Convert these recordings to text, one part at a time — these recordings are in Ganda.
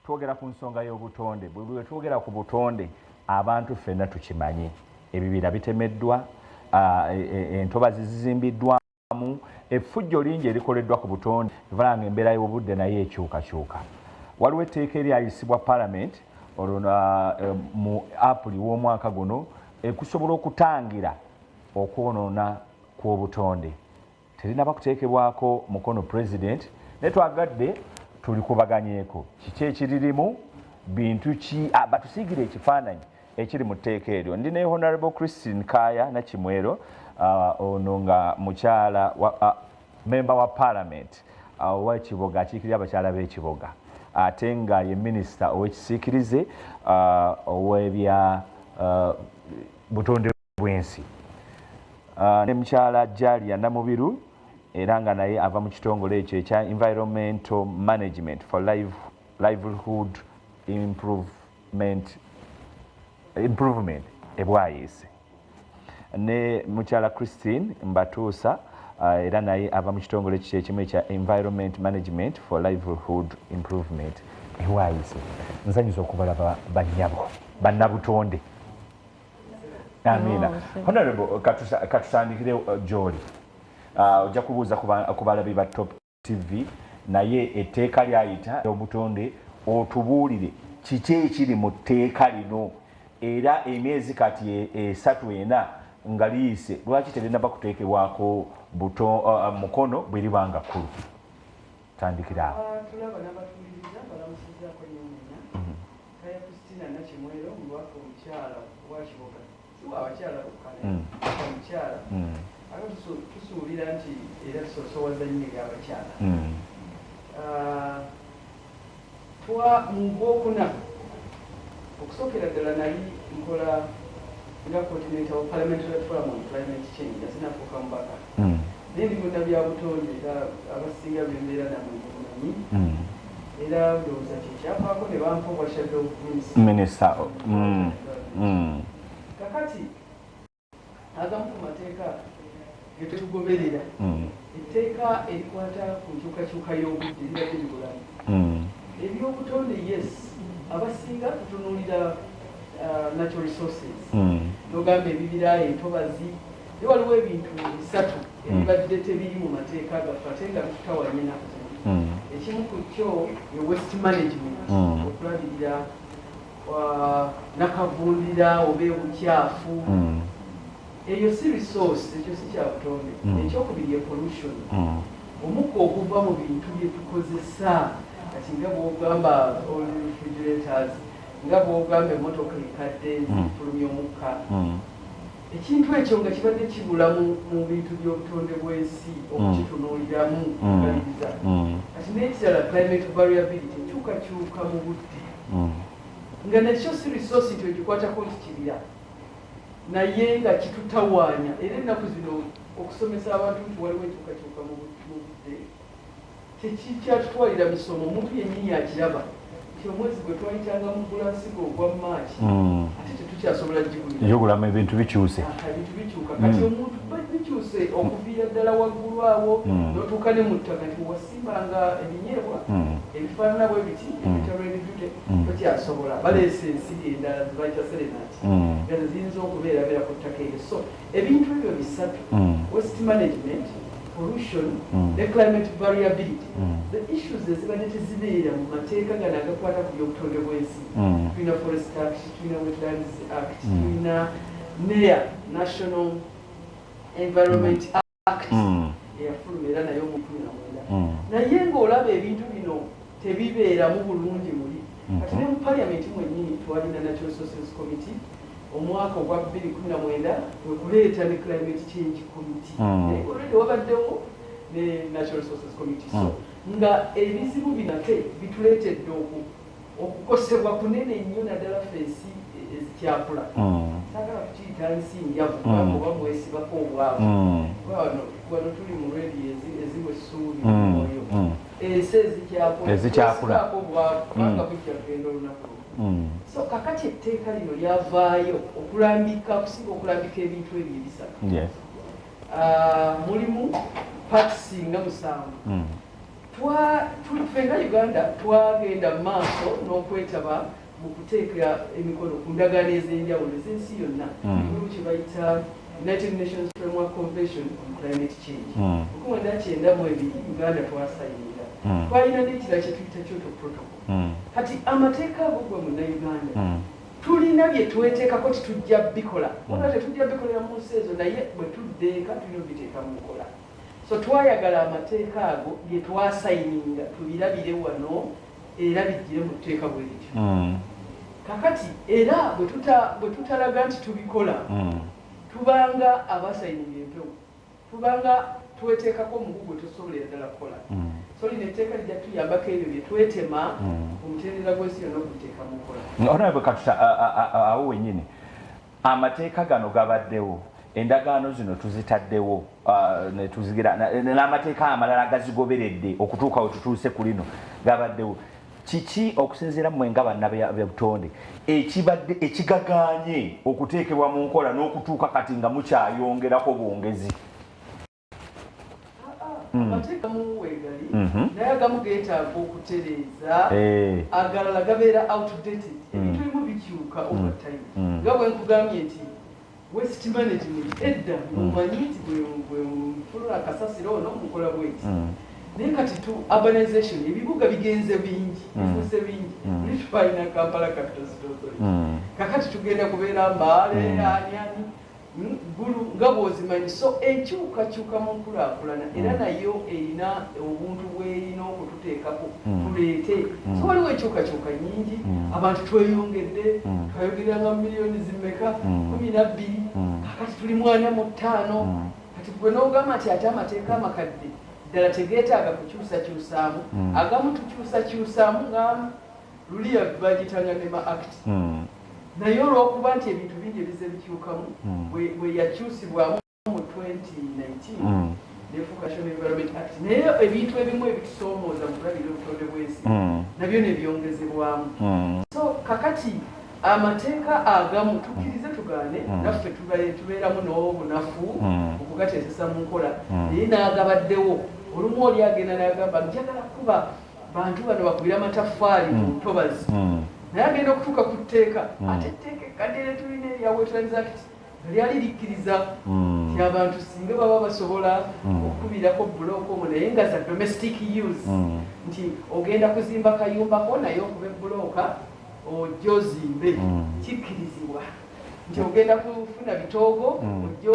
twogera ku nsonga y'obutonde. Bwe twogera ku butonde abantu ffenna tukimanyi. Ebibira bitemeddwa, entobazi zizimbiddwamu, effujjo lingi erikoleddwa ku butonde valanga embeera y'obudde naye ekyukakyuka. Waliwo etteeka eryayisibwa Parliament mu April w'omwaka guno ekusobola okutangira okwonoona kw'obutonde. Terinaba kuteekebwako mukono President naye twagadde tulikubaganyeeko kiki ekiririmu, bintu ki, batusiigire ekifaananyi ekiri mu tteeka eryo. Ndi ne Honorable Christine Kaya Nakimwero, ono nga mukyala member wa Parliament ow'ekiboga, akiikirira abakyala b'ekiboga, ate nga ye minisita ow'ekisiikirize ow'ebya butonde bw'ensi. Ne mukyala Jalia Namubiru era nga naye ava mu kitongole ekyo ekya Environmental Management for Livelihood Improvement ebwayise. Ne mukyala Christine Mbatuusa era naye ava mu kitongole ekyo ekimu ekya Environment Management for Livelihood Improvement ebwayise. Nsanyusa okubalaba bannyabo bannabutonde. Amina. Honorable katusandikire gy'oli. Ojja kubuuza ku balabi ba Top TV naye etteeka lyayita obutonde otubuulire kiki ekiri mu tteeka lino era emyezi kati 3-4 nga liyise lwaki terinaba kuteekebwako mukono bwe liba nga kkulu. Tandikira awo. Tulaba n'abatuuliriza balamusizaako nnyo Kaya Christina Nakimwero mulwaka omukyala wa Kiboga. Siwa abakyala bokka omukyala. Tusuubira nti era tusosowaza nnyo abakyala. Mu Gwokuna okusookera ddala nali nkola nga Continental Parliamentary Forum on Climate Change asinafuuka mubaka. Naye ndi munda bya butonde era abasinga bembeera namwe mumanyi. Era ndowooza kyekyafaako ne bampa obwa shadow minisita. Kakati agamu ku mateeka ge tugoberera etteeka erikwata ku nkyukakyuka y'obudde libadde libulamu. Ebyobutonde yes abasinga tutunuulira natural resources nogamba ebibira, entobazi, naye waliwo ebintu 3 ebibadde tebiri mu mateeka gaffe ate nga bitutawanye naku. Ekimu ku kyo ye waste management, okulabirira nakavundira oba obukyafu. Eyo si resource, ekyo si kya butonde. Ekyokubiri ye pollution, omukka okuva mu bintu bye tukozesa kati nga bw'ogamba refrigerators, nga bw'ogamba emmotoka ekadde zifulumya omukka. Ekintu ekyo nga kibadde kibula mu bintu by'obutonde bw'ensi okukitunuuliramu okugaliriza. Kati n'ekirala climate variability, enkyukakyuka mu budde nga nakyo si resource nti ogikwatako nti kibira naye nga kitutawaanya. Era ennaku zino okusomesa abantu nti waliwo enkyukakyuka mu budde tekikyatutwalira misomo. Omuntu yennyini akiraba nti omwezi gwe twayitanga mu Gulansigo ogwa Maachi ate tetukyasobola giguliramu ebintu bikyuse. Ebintu bikyuka kati omuntu bikyuse okuviira ddala waggulu awo n'otuuka ne mu ttaka nti wasimbanga ebinyeebwa ebifaanana bwe biti ebitalo ebijjute tokyasobola. Baleese ensiri endala zibayita serenati nga ziyinza okubeerabeera ku ttaka eryo. So ebintu ebyo 3 waste management, pollution ne climate variability, the issues ezibadde tezibeera mu mateeka gano agakwata ku by'obutonde bw'ensi. Tulina Forest Act, tulina Wetlands Act, tulina NEA, National Environment Act eyafuluma era nayo mu 2019. Naye ng'olaba ebintu bino tebibeeramu bulungi muli. Kati ne mu Parliament mwennyini twalina Natural Resources Committee omwaka ogwa 2019 kwe kuleeta ne Climate Change Committee. Naye already wabaddewo ne Natural Resources Committee. So nga ebizibu binate bituleetedde okukosebwa kunene nnyo naddala fensi ezikyakula. Saagala kukiyita nsi njavu oba mwesibako obwavu. Wano tuli mu redi eziwa essuubi mwoyo. Ensi ezikyakula obwavu kubanga bujja kugenda olunaku. So kakati etteeka lino lyavaayo okusinga okulambika ebintu ebyo ebisatu. Mulimu parts nga 7 fenga Uganda twagenda maaso n'okwetaba mu kuteeka emikono ku ndagaano ez'enjawulo ez'ensi yonna ekikulu kye bayita United Nations Framework Convention on Climate Change 1992 Uganda twasayinira twalina n'ekirala kye tuyita Kyoto Protocol kati amateeka ago gwe munnayuganda tulina bye tweteekako titujja bikola wabula tetujja bikolera mu nsi ezo naye bwe tuddeeka tulina obiteeka mu nkola so twayagala amateeka ago ge twasayininga tubirabire wano era bijjire mu tteeka bwe lityo kakati era bwe tutalaga nti tubikola tubanga abasayininga empewo tubanga tweteekako omugugu tusobolera ddala kukola so lino etteeka lijja tuyambako ebyo bye twetema omutendera gw'ensi yonna okuteeka mu nkola Honorable Katuta awo wennyini amateeka gano gabaddewo endagaano zino tuzitaddewo netuzigira n'amateeka amalala gazigoberedde okutuuka we tutuuse ku lino gabaddewo kiki okusinziira mmwe nga bannabutonde ekibadde ekigagaanye okuteekebwa mu nkola n'okutuuka kati nga mukyayongerako bwongezi amateeka mu weegali naye agamu geetaaga okutereeza agalala gabeera outdated ebintu ebimu bikyuka over time nga bwe nkugambye nti waste management edda mumanyi nti bwe mfulula akasasiro ono mukola bweti naye kati urbanization ebibuga bigenze bingi bifuuse bingi tulina Kampala Capital City Authority kakati tugenda kubeera Mbale ani gulu nga bw'ozimanyi so enkyukakyuka mu nkulaakulana era nayo erina obuntu bw'erina okututeekako tuleete so waliwo enkyukakyuka nyingi abantu tweyongedde twayogeranga mu miliyoni zimmeka 12 kakati tuli 45 kati gwe n'ogamba nti ate amateeka amakadde ddala tegeetaaga kukyusakyusaamu agamu tukyusakyusaamu nga luliya bagitanga nema act naye olw'okuba nti ebintu bingi ebize bikyukamu bwe yakyusibwamu mu 2019 nefuuka National Environment Act naye ebintu ebimu ebitusoomooza mu kulabira obutonde bw'ensi nabyo ne byongezebwamu so kakati amateeka agamu tukkirize tugaane naffe tubeeramu n'obunafu okugateesesa mu nkola naye n'agabaddewo olumu oli agenda n'agamba njagala kuba bantu bano bakubira amataffaali mu ntobazi naye agenda okutuuka ku tteeka ate etteeka ekkadde lye tulina erya Wetlands Act lyali likkiriza nti abantu singa baba basobola okukubirako bbulooka omwo naye nga za domestic use nti ogenda kuzimba kayumbako naye okuba ebbulooka ojja ozimbe kikkirizibwa nti ogenda kufuna bitoogo ojja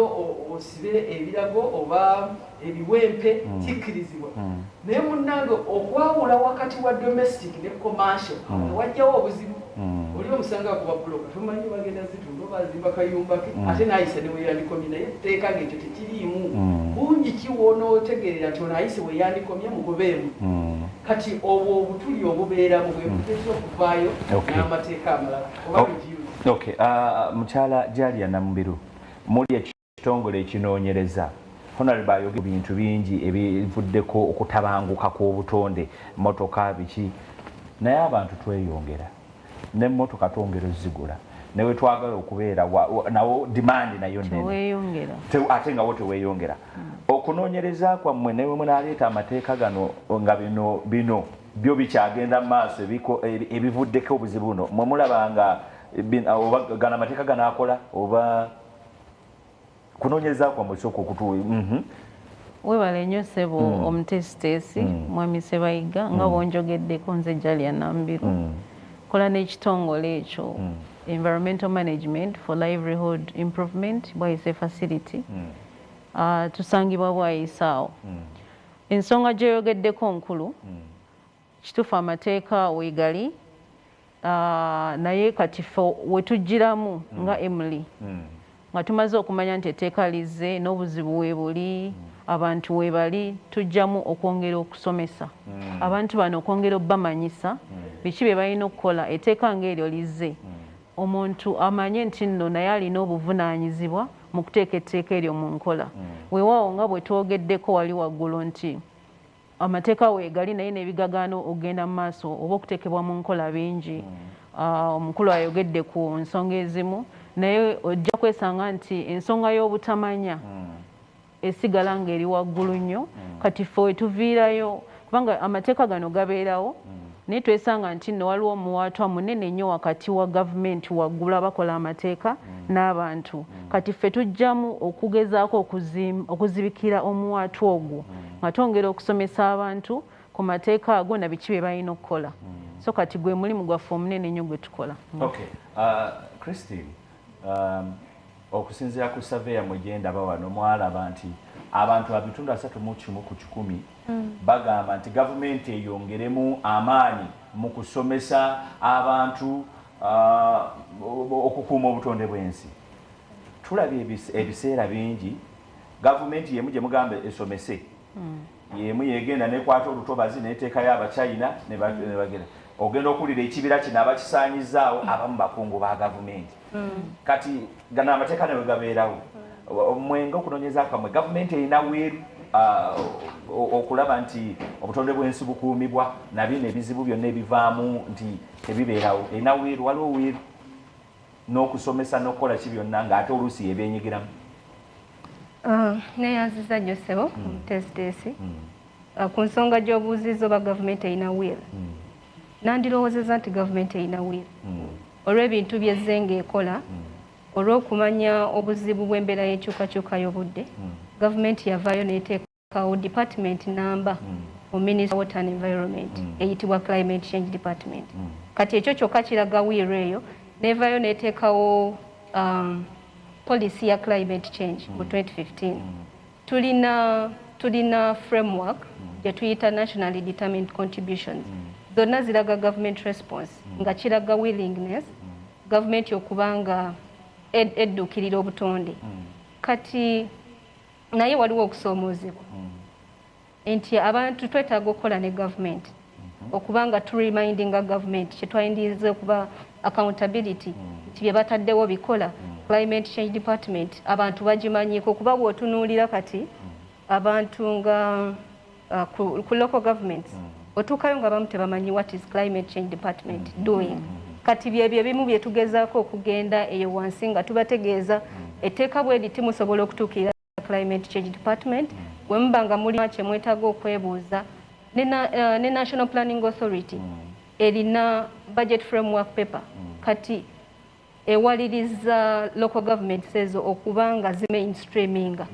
osibe ebirago oba ebiwempe kikkirizibwa naye munnange okwawula wakati wa domestic ne commercial wajjawo obuzibu oli omusanga kuba bbulooka tomanyi bagenda zitunda oba azimba kayumbake ate naayise ne weyandikomye naye etteeka ng'ekyo tekiriimu bungi kiwoona otegerera nti ono ayise weyandikomye mugobeemu kati obwo obutuli obubeeramu bwe buteesa okuvaayo n'amateeka amalala oba reviews. Okay, mukyala Jalia Namubiru muli ekitongole ekinoonyereza Honorable ayogera bintu bingi ebivuddeko okutabanguka kw'obutonde motoka biki naye abantu tweyongera n'emmotoka twongera zigula newe twagala okubeera nawo demand nayo nene ate nga wo teweeyongera okunoonyereza kwammwe newe munaleeta amateeka gano nga bino byo bikyagenda mu maaso ebivuddeko obuzibu buno mwe mulaba nga oba gana amateeka ganaakola oba kunoonyereza kwammwe sooka okutuwe webale nnyo ssebo omutesiteesi mwami Sebayiga nga bw'onjogeddeko nze Jalia Nambiru kola n'ekitongole ekyo Environmental Management for Livelihood Improvement bwayise facility tusangibwa bwayisaawo ensonga gyeyogeddeko nkulu kituufu amateeka weegali naye kati ffe wetujjiramu nga Emily nga tumaze okumanya nti etteeka lizze n'obuzibu weebuli abantu weebali tujjamu okwongera okusomesa abantu bano okwongera obbamanyisa biki bye balina okukola etteeka ng'eryo lizze omuntu amanye nti nno naye alina obuvunaanyizibwa mu kuteeka etteeka eryo mu nkola weewaawo nga bwe twogeddeko wali waggulu nti amateeka weegali naye n'ebigagaano ogenda mu maaso oba okuteekebwa mu nkola bingi omukulu ayogedde ku nsonga ezimu naye ojja kwesanga nti ensonga y'obutamanya esigala ng'eri waggulu nnyo kati ffe we tuviirayo kubanga amateeka gano gabeerawo naye twesanga nti nno waliwo omuwaatwa munene nnyo wakati wa gavumenti waggulu abakola amateeka n'abantu kati ffe tujjamu okugezaako okuzibikira omuwaatwa ogwo nga twongera okusomesa abantu ku mateeka ago na biki bye balina okukola so kati gwe mulimu gwaffe omunene nnyo gwe tukola. Christine, okusinziira ku surveya mwegendaba wano mwalaba nti abantu abitundu 31 ku 100 bagamba nti gavumenti eyongeremu amaanyi mu kusomesa abantu okukuuma obutonde bw'ensi. Tulabye ebiseera bingi gavumenti yemu gye mugamba esomese yemu yegenda nekwata olutobazi neteekayo abachina ne bagenda ogenda okulira ekibira kino abakisaanyizaawo abamu bakungu ba gavumenti kati gana amateeka nawe gabeerawo mwenga okunoonyeza akamwe gavumenti erina weeru okulaba nti obutonde bw'ensi bukuumibwa nabino ebizibu byonna ebivaamu nti tebibeerawo erina weeru waliwo weeru n'okusomesa n'okukola ki byonna ng'ate oluusi yebyenyigiramu. Neyanziza Josebo omutesitesi ku nsonga gy'obuuziza oba gavumenti erina weeru nandirowoozeza nti gavumenti erina weeru olw'ebintu byezze ng'ekola olw'okumanya obuzibu bw'embeera y'enkyukakyuka y'obudde gavumenti yavaayo n'eteekawo department namba mu Minister Water and Environment eyitibwa Climate Change Department kati ekyo kyokka kiraga weeru eyo nevaayo n'eteekawo policy ya climate change mu 2015 tulina framework gye tuyita nationally determined contributions zonna ziraga government response nga kiraga willingness government okubanga eddukirira obutonde kati naye waliwo okusoomoozebwa nti abantu twetaaga okukola ne government okubanga turemindinga government kyetwayindiza okuba accountability nti bye bataddewo bikola climate change department abantu bagimanyiko kuba bw'otunuulira kati abantu nga ku local governments otuukayo nga bamu tebamanyi what is climate change department doing kati byebyo ebimu bye tugezaako okugenda eyo wansi nga tubategeeza etteeka bwe liti musobola okutuukirira climate change department bwe muba nga mulimu kye mwetaaga okwebuuza ne National Planning Authority erina budget framework paper kati ewaliriza local governments ezo okubanga zimainstreaminga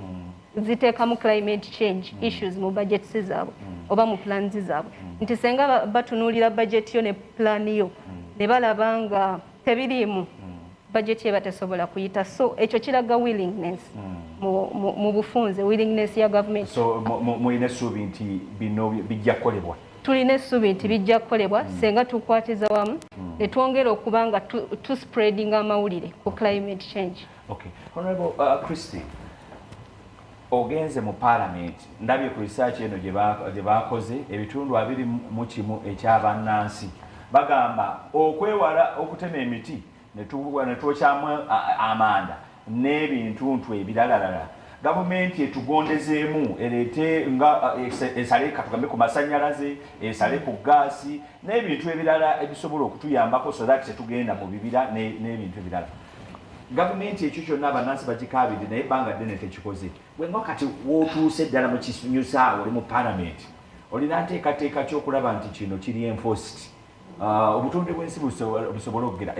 ziteekamu climate change issues mu budgets zaabwe oba mu plans zaabwe nti senga batunuulira budget yo ne plan yo ne balaba nga tebiriimu budget ye batesobola kuyita so ekyo kiraga willingness mu bufunze willingness ya government so muyina essuubi nti bino bijja kukolebwa tulina essuubi nti bijja kukolebwa senga tukwatiza wamu ne twongera okubanga tu spreading amawulire ku climate change. Okay. Honorable Christine, ogenze mu parliament ndabye ku research eno gye baakoze ebitundu 21 ekyabannansi bagamba okwewala okutema emiti ne twokyamu amanda n'ebintuntu ebiralalala gavumenti etugondezeemu ereete nga esale katugambe ku masannyalaze esale ku gaasi n'ebintu ebirala ebisobola okutuyambako so that tetugenda mu bibira n'ebintu ebirala gavumenti ekyo kyonna abannansi bagikaabidde naye ebbanga ddene tekikoze bwenga kati wootuuse ddala mu kinyusaawo oli mu palamenti olina nteekateeka ky'okulaba nti kino kiri enforced obutonde bw'ensi busobole okugera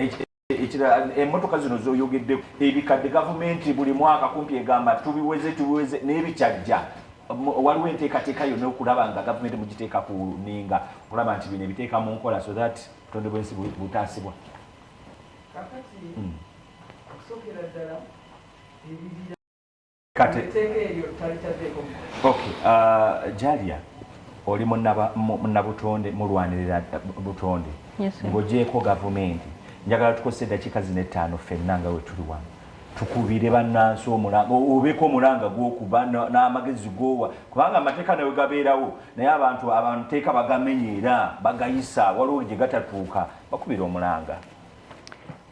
emmotoka zino zoyogedde ebikadde gavumenti buli mwaka kumpi egamba tubiweze n'ebikyajja waliwo enteekateeka yonna okulaba nga gavumenti mugiteeka ku ninga okulaba nti bino ebiteeka mu nkola so that obutonde bw'ensi butaasibwa kakati okusokera ddala ebibira kate etteeka eryo talitaddeeko Jalia oli munnabutonde mulwanirira butonde ng'ogyeko gavumenti njagala tukose eddakiika zino 5 ffenna nga we tuli wano tukubire bannansi omulanga obeeko omulanga gw'okuba n'amagezi g'owa kubanga amateeka nawe gabeerawo naye abantu teeka bagamenyeera bagayisa waliwo gye gatatuuka bakubira omulanga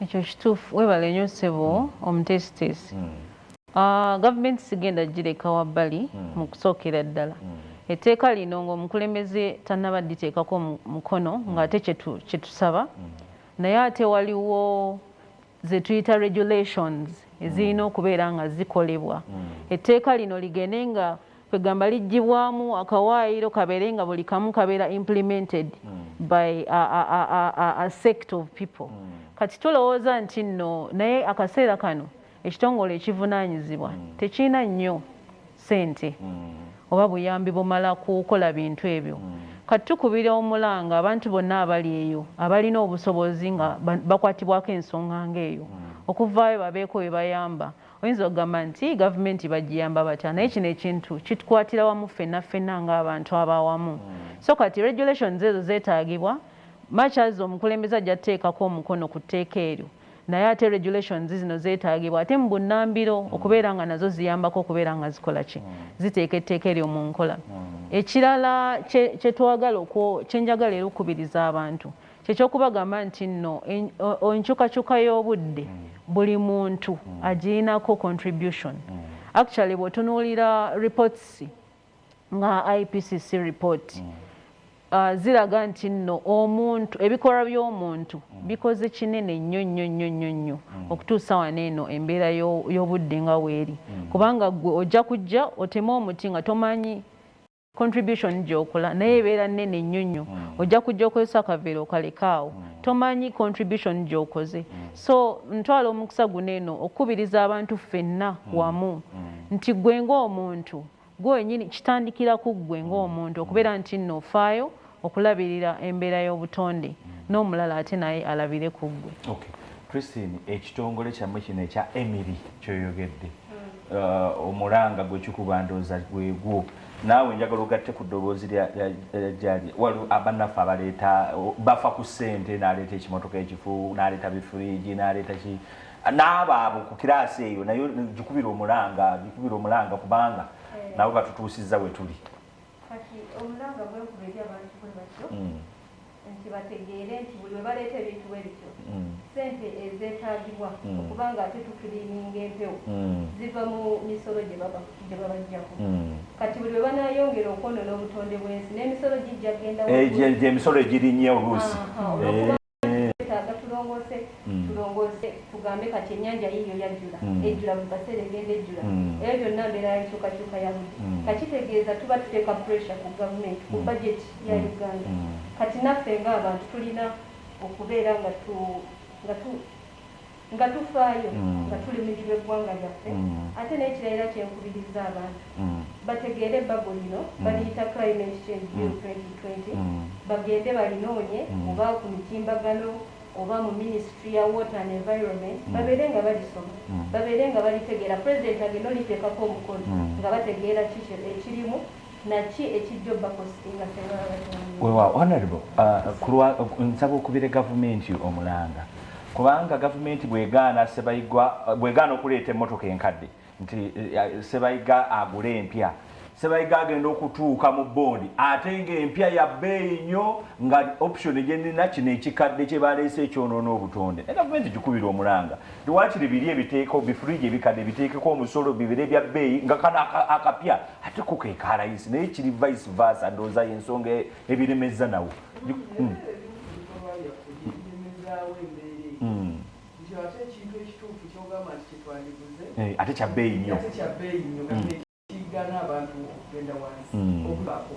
ekyo kituufu webale nnyo ssebo omutesitesi gavumenti sigenda gireka wabbali mu kusookera ddala etteeka lino ng'omukulembeze tannaba dditeekako mukono ng'ate kyetusaba naye ate waliwo ze tuyita regulations ezirina okubeera nga zikolebwa etteeka lino ligende nga kwegamba lijjibwamu akawaayiro kabeere nga buli kamu kabeera implemented by a sect of people. Kati tulowooza nti nno naye akaseera kano ekitongole ekivunaanyizibwa tekirina nnyo ssente oba buyambi bumala kukola bintu ebyo. Kati tukubira omulanga abantu bonna abali eyo abalina obusobozi nga bakwatibwako ensonga ng'eyo okuvaayo babeeko bye bayamba. Oyinza okugamba nti gavumenti bagiyamba batya, naye kino ekintu kitukwatira wamu ffenna ng'abantu abawamu. So kati regulations ezo zeetaagibwa, much as omukulembeze ajja kuteekako omukono ku tteeka eryo, naye ate regulations zino zeetaagibwa ate mu bunnambiro okubeera nga nazo ziyambako okubeera nga zikola ki, ziteeka etteeka eryo mu nkola. Ekirala kyenjagala era okukubiriza abantu kyekyokubagamba nti nno enkyukakyuka y'obudde buli muntu agirinako contribution. Actually bw'otunuulira reports nga IPCC report ziraga nti nno omuntu ebikolwa by'omuntu bikoze kinene nnyo okutuusa wano eno embeera y'obudde nga weeri, kubanga gwe ojja kujja oteme omuti nga tomanyi contribution gy'okola naye ebeera nnene nnyo ojja kujja okozesa akaveera okalekaawo tomanyi contribution gy'okoze. So ntwala omukisa guno eno okukubiriza abantu ffenna wamu nti gwe ng'omuntu gwe wennyini kitandikira ku ggwe ng'omuntu okubeera nti nno ofaayo okulabirira embeera y'obutonde n'omulala ate naye alabire ku ggwe. Okay. Christine, ekitongole kyammwe kino ekya Emiri kyoyogedde omulanga gwe kikubandooza gwegwo naawe njagala ogatte ku ddoboozi lyali waliwo abannaffe abaleeta bafa ku ssente n'aleeta ekimotoka ekifu n'aleeta bifuriji n'aleeta ki n'abo abo ku kiraasi eyo nayo gikubira omulanga kubanga nabo batutuusizza we tuli. Kati omulanga bwekuba eri abantu bwe batyo nti bategeere nti buli we baleeta ebintu bwe bityo ssente ezeetaagibwa okubanga ate tukiriininga empewo ziva mu misolo gye babajjako. Kati buli we banaayongera okwonoona obutonde bw'ensi n'emisolo gijja genda emisolo egirinnye oluusi twetaaga tulongoose tugambe kati ennyanja yiyo yajjula ejjula buli kaseera egenda ejjula era byonna mbeera y'enkyukakyuka ya budde. Kakitegeeza tuba tuteeka pressure ku gavumenti ku bajeti ya Uganda. Kati naffe ng'abantu tulina okubeera nga tufaayo nga tuli mugi bw'eggwanga lyaffe. Ate n'ekirayira kyenkubiriza abantu bategeere ebbago lino baliyita climate change bill 2020 bagende balinoonye oba ku mitimbagano oba mu ministry ya water and environment babeere nga balisoma babeere nga balitegeera president agenda oliteekako omukono nga bategeera kiki ekirimu naki ekijja obbakositinga wewa honorable nsaba okubira gavumenti omulanga kubanga gavumenti bwegaana okuleeta emmotoka enkadde nti Ssebayiga agule empya Ssebayiga agenda okutuuka mu bondi ate ng'empya ya bbeeyi nnyo nga option gyenina kino ekikadde kye baleese ekyonoona obutonde. Gavumenti gikubira omulanga lwakiri biri ebiteeko bifuriji ebikadde biteekeko omusolo bibire bya bbeeyi nga kana akapya ate kukeeka alayisi naye kiri vice versa ndowooza y'ensonga ebiremezza nawo. Ate ekintu ekituufu kyogamba nti kitwaliguze ate kya bbeeyi nnyo kigaana abantu okugenda wansi okubaako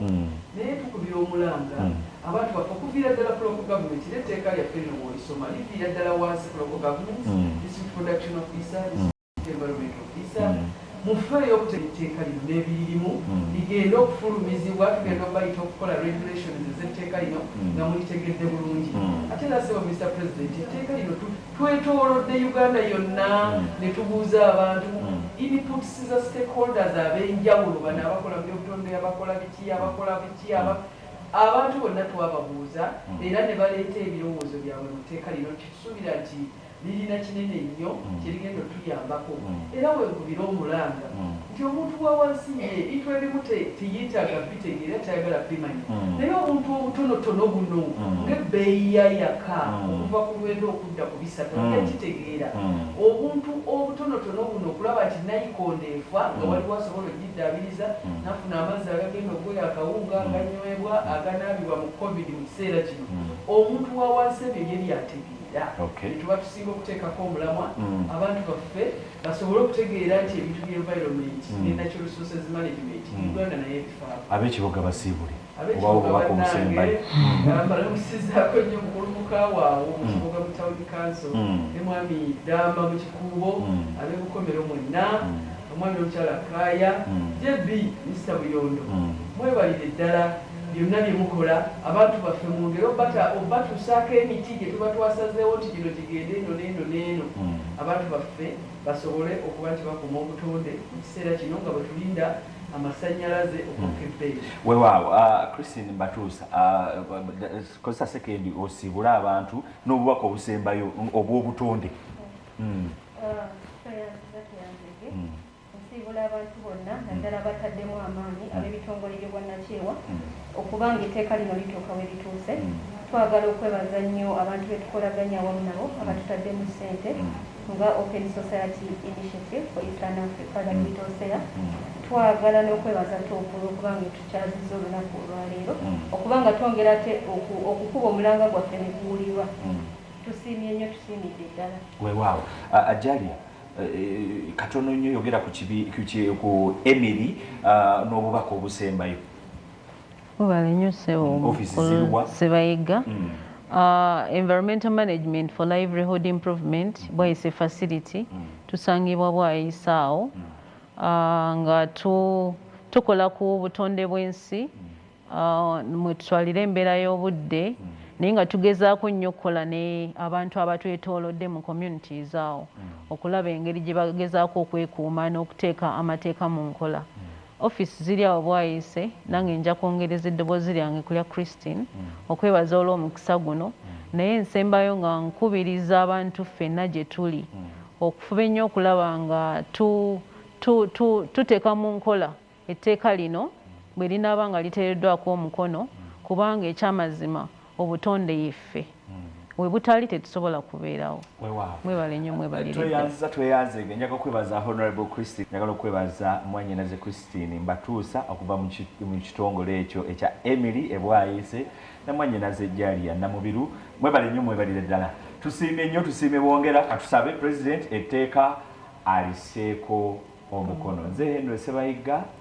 naye tukubira omulanga abantu bafe okuviira ddala local government n'etteeka lyaffe lino bw'olisoma liviira ddala wansi local government district production officer district environment officer mufeeyo okutega etteeka lino n'ebiririmu ligenda okufulumizibwa tugenda okubayita okukola regulations ez'etteeka lino nga mulitegedde bulungi. Ate naseba Mr. President etteeka lino twetoolodde Uganda yonna ne tubuuza abantu inputs za stakeholders ab'enjawulo bano abakola by'obutonde abakola biki abantu bonna twababuuza era ne baleeta ebirowoozo byabwe mu tteeka lino kitusuubira nti lirina kinene nnyo kyerigenda otuyambako era wenkubira omulanga nti omuntu wa wansi ye bintu ebimu teyetaaga bitegeera tayagala bimanya naye omuntu obutonotono buno ebbeeyi ya yaka okuva ku lwenda okudda ku bisatu tekitegeera obuntu obutonotono buno okulaba nti nayikondo efa nga waliwo asobola ogiddaabiriza nafuna amazzi agagenda okugoya akawunga aganywebwa aganaabibwa mu covid mu kiseera kino omuntu wa wansi ebyo ye byategeera netuba tusinga okuteekako omulamwa abantu baffe basobole okutegeera nti ebintu by'environment ne natural resources management uganda naye bifaako ab'ekibuga basiibule obaobubakobusembayo balamusizaako nnyo mukulumuka waawo mu kibuga mu town council ne mwami damba mu kikuubo ab'ebukomero mwenna omwami omukyala kaaya jb mr buyondo mwebalire ddala byonna bye mukola abantu baffe mu ngero obatuusaako emiti gye tuba twasazeewo nti gino gigende eno n'eno n'eno abantu baffe basobole okuba nti bakuma obutonde mu kiseera kino nga bwe tulinda amasanyalaze okukebbeeyi weewaawo Christine Mbatuusa kozesa sekendi osiibule abantu n'obubaka obusembayo obw'obutonde nsiibula abantu bonna naddala bataddemu amaanyi ab'ebitongole by'obwannakyewa okubanga etteeka lino lituuka we lituuse twagala okwebaza nnyo abantu betukolaganya awamu nabo abatutaddemu ssente nga Open Society Initiative for Eastern Africa labitosera twagala n'okwebaza Tookulu okubanga tukyazizza olunaku olwaleero okubanga twongera ate okukuba omulanga gwaffe ne guwulirwa tusiimye nnyo tusiimidde ddala weewaawo ajali katono nnyo yogera ku Emily n'obubaka obusembayo mubale nnyo ssebo Sebayiga environmental management for livelihood improvement bwayise facility tusangibwa bwayise awo nga tukola ku butonde bw'ensi mwe tutwalira embeera y'obudde naye nga tugezaako nnyo okukola ne abantu abatwetoolodde mu communities awo okulaba engeri gye bagezaako okwekuuma n'okuteeka amateeka mu nkola office ziri awo bwayise nange nja kwongereza eddoboozi lyange kulya Christine okwebaza olw'omukisa guno naye nsembayo nga nkubiriza abantu ffenna gye tuli okufuba ennyo okulaba nga tuteeka mu nkola etteeka lino bwe linaaba nga liteereddwako omukono kubanga ekyamazima obutonde yeffe we butali tetusobola kubeerawo mwebale nnyo mwebalire tweyanze njaga okwebaza Honorable Christine njagala okwebaza Mwannyinaze Christine Mbatuusa okuva mu kitongole ekyo ekya Emily ebwayise ne Mwannyinaze Jalia Namubiru mwebale nnyo mwebalire ddala tusiime nnyo tusiime bwongera katusabe President etteeka aliseeko omukono nze Henry Sebayiga